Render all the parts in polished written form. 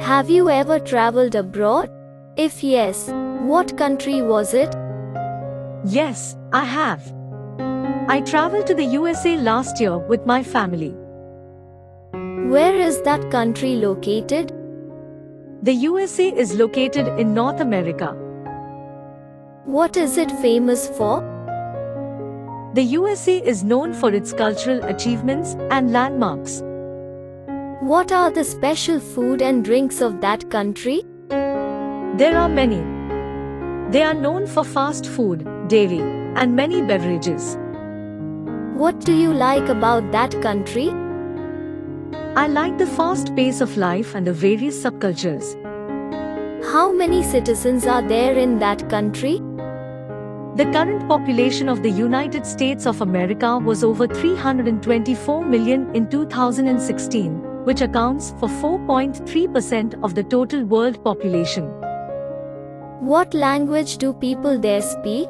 Have you ever traveled abroad? If yes, what country was it? Yes, I have. I traveled to the USA last year with my family. Where is that country located? The USA is located in North America. What is it famous for? The USA is known for its cultural achievements and landmarks. What are the special food and drinks of that country? There are many. They are known for fast food, dairy, and many beverages. What do you like about that country? I like the fast pace of life and the various subcultures. How many citizens are there in that country? The current population of the United States of America was over 324 million in 2016, which accounts for 4.3% of the total world population. What language do people there speak?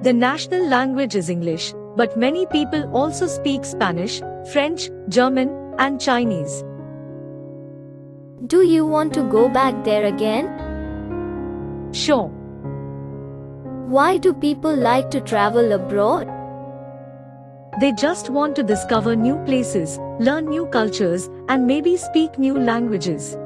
The national language is English, but many people also speak Spanish, French, German, and Chinese. Do you want to go back there again? Sure. Why do people like to travel abroad? They just want to discover new places, learn new cultures, and maybe speak new languages.